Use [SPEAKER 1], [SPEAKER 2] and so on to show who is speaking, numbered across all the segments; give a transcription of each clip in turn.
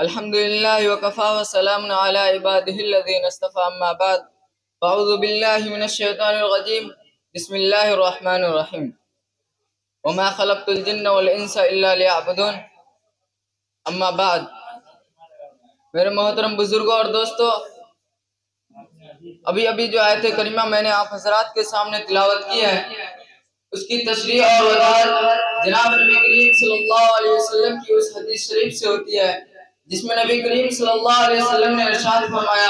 [SPEAKER 1] الحمد لله وكفى وسلام على عباده الذين اصطفى أما بعد أعوذ بالله من الشيطان الرجيم بسم الله الرحمن الرحيم وما خلقت الجن والإنس إلا ليعبدون اما بعد میرے محترم بزرگوں اور دوستو، ابھی جو آیت کریمہ میں نے آپ حضرات کے سامنے تلاوت کی ہے، اس کی تشریح اور وضاحت جناب نبی کریم صلی اللہ علیہ وسلم کی اس حدیث شریف سے ہوتی ہے جس میں نبی کریم صلی اللہ علیہ وسلم نے ارشاد فرمایا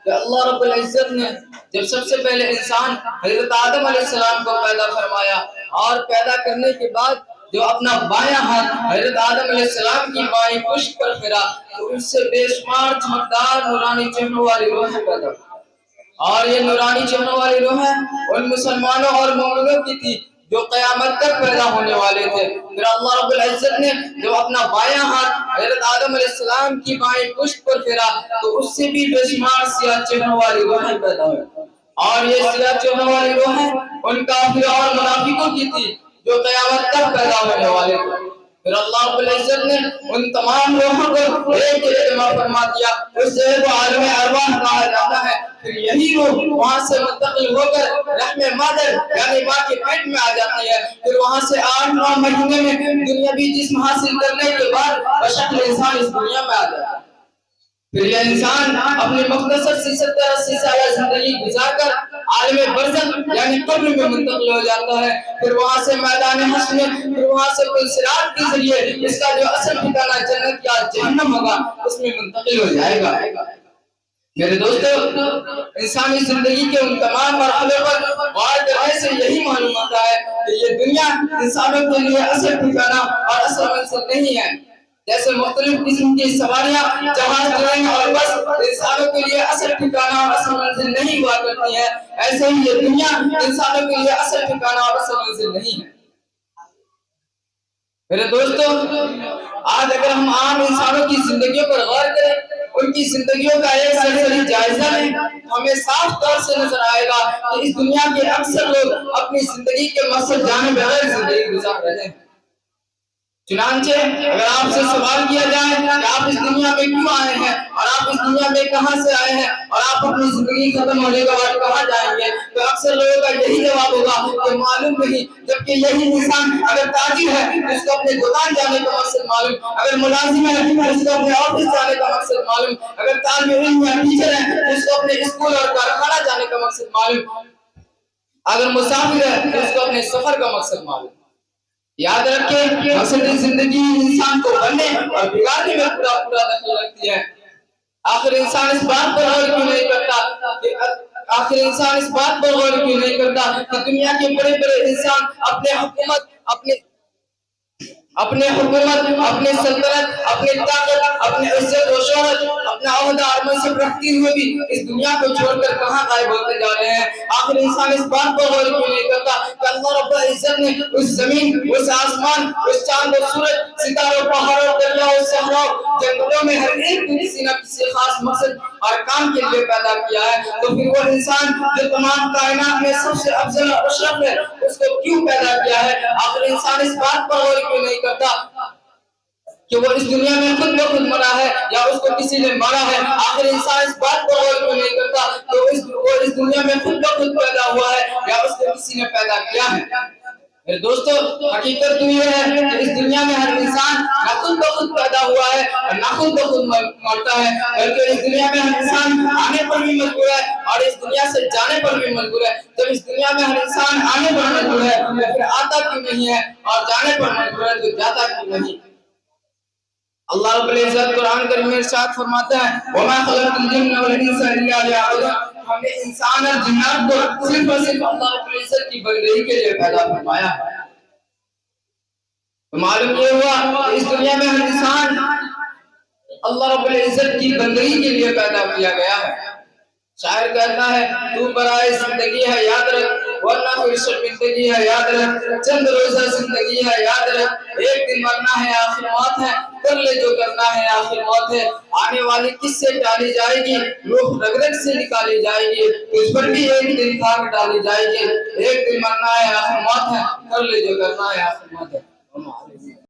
[SPEAKER 1] کہ اللہ رب العزت نے جب سب سے پہلے انسان حضرت آدم علیہ السلام کو پیدا فرمایا اور پیدا کرنے کے بعد جو اپنا بایاں ہاتھ حضرت آدم علیہ السلام کی بائیں پشت پر پھیرا تو اس سے بے شمار چمکدار نورانی چہروں والی روحیں پیدا اور یہ نورانی چہروں والی روحیں ان مسلمانوں اور مومنوں کی تھی جو قیامت تک پیدا ہونے والے تھے۔ پھر اللہ رب العزت نے جب اپنا بایاں ہاتھ حضرت آدم علیہ السلام کی بائیں پشت پر پھیرا تو اس سے بھی بے شمار سیاہ چہروں والی روحیں پیدا ہوئے، اور یہ سیاہ چہروں والی روحیں ان کافروں اور منافقوں کی تھی جو قیامت تک پیدا ہونے والے تھے۔ پھر اللہ رب العزت نے ان تمام روحوں کو ایک جمع فرما دیا، اس سے وہ عالم ارواح کہا جاتا ہے۔ پھر یہی روح وہاں سے منتقل ہو کر رحم مادر یعنی ماں کے پیٹ میں آ جاتی ہے، پھر وہاں سے 8-9 مہینے میں دنیاوی جسم حاصل کرنے کے بعد بشکل انسان اس دنیا میں آ جاتا ہے۔ پھر یہ انسان اپنی مختصر سی 70-80 سالہ زندگی گزار کر عالم برزخ یعنی قبر میں منتقل ہو جاتا ہے، پھر وہاں سے میدان حشر میں، پھر وہاں سے پل صراط کے ذریعے اس کا جو اصل ٹھکانہ جنت یا جہنم ہوگا اس میں منتقل ہو جائے گا۔ میرے دوستو، انسانی زندگی کے ان تمام مرحلوں پر غور کرنے سے یہی معلوم ہوتا ہے کہ یہ دنیا انسانوں کے لیے اصل ٹھکانہ اور اصل منزل نہیں ہے۔ جیسے مختلف قسم کی سواریاں جہاز، ٹرین اور بس انسانوں کے لیے اصل ٹھکانہ اور اصل منزل نہیں ہوا کرتی ہے، ایسے ہی یہ دنیا انسانوں کے لیے اصل ٹھکانہ اور اصل منزل نہیں ہے۔ میرے دوستو، آج اگر ہم عام انسانوں کی زندگیوں پر غور کریں، ان کی زندگیوں کا ایک سرسری جائزہ لیں، ہمیں صاف طور سے نظر آئے گا کہ اس دنیا کے اکثر لوگ اپنی زندگی کے مقصد جانے بغیر زندگی گزار رہے ہیں۔ چنانچہ اگر آپ سے سوال کیا جائے کہ آپ اس دنیا میں کیوں آئے ہیں اور آپ اس دنیا میں کہاں سے آئے ہیں اور آپ اپنی زندگی ختم ہونے کے بعد کہاں جائیں گے، تو اکثر لوگوں کا یہی جواب ہوگا کہ معلوم نہیں، جبکہ یہی انسان اگر تاجر ہے تو اس کو اپنے دکان جانے کا مقصد معلوم، اگر ملازم ہے تو اس کو اپنے آفس جانے کا مقصد معلوم، اگر طالب علم یا ٹیچر ہے تو اس کو اپنے اسکول اور کارخانہ جانے کا مقصد معلوم، اگر مسافر ہے تو اس کو اپنے سفر کا مقصد معلوم۔ یاد رکھیں، مقصد زندگی انسان کو بننے اور بگاڑنے میں پورا دخل رکھتی ہے۔ آخر انسان اس بات پر غور کیوں نہیں کرتا کہ دنیا کے بڑے انسان اپنے حکومت، اپنے سلطنت، اپنی طاقت، اپنے عزت و شہرت، اپنا عہدہ اور منصب رکھتے ہوئے بھی اس دنیا کو چھوڑ کر کہاں غائب ہوتے جا رہے ہیں۔ آخر انسان اس بات پر غور کیوں نہیں کرتا کہ اللہ رب العزت نے اس زمین، اس آسمان، اس چاند و سورج، ستاروں، پہاڑوں، دریاؤں، صحراؤں، جنگلوں میں ہر ایک کو کسی نہ کسی خاص مقصد اور کام کے لیے پیدا کیا ہے، تو پھر وہ انسان جو تمام کائنات میں سب سے افضل اور اشرف ہے اس کو کیوں پیدا کیا ہے؟ آخر انسان اس بات پر غور کیوں نہیں کرتا کہ وہ اس دنیا میں خود بخود مرا ہے یا اس کو کسی نے مارا ہے؟ آخر انسان اس بات پر غور کیوں نہیں کرتا کہ وہ اس دنیا میں خود بخود پیدا ہوا ہے یا اس کو کسی نے پیدا کیا ہے؟ میرے دوستو، حقیقت تو یہ ہے کہ اس دنیا میں ہر انسان نہ خود بخود پیدا ہوا ہے اور نہ خود بخود مرتا ہے، بلکہ اس دنیا میں ہر انسان آنے پر بھی مجبور ہے اور اس دنیا سے جانے پر بھی مجبور ہے۔ جب اس دنیا میں ہر انسان آنے پر مجبور ہے تو پھر آتا کیوں نہیں ہے، اور جانے پر مجبور ہے تو جاتا کیوں نہیں؟ اللہ رب العزت قرآن کریم میں ارشاد فرماتا ہے وَمَا خَلَقْتُ الْجِنَّ وَالْإِنسَ إِلَّا لِيَعْبُدُونِ، ہم نے انسان اور جنات کو صرف اور صرف اللہ رب العزت کی بندگی کے لیے پیدا فرمایا ہے۔ تو معلوم یہ ہوا کہ اس دنیا میں ہر انسان اللہ رب العزت کی بندگی کے لیے پیدا کیا گیا ہے۔ شاعر کہتا ہے تو برائے زندگی ہے یاد رکھ، ورنہ پھر شرمندگی ہے یاد رکھ، چند روزہ زندگی ہے یاد رکھ، ایک دن مرنا ہے آخر موت ہے، کر لے جو کرنا ہے آخر موت ہے، آنے والی کس سے ٹالی جائے گی، روح رگ رگ سے نکالی جائے گی، تجھ پر بھی ایک دن خاک ڈالی جائے گی، ایک دن مرنا ہے آخر موت ہے، کر لے جو کرنا ہے آخر موت ہے۔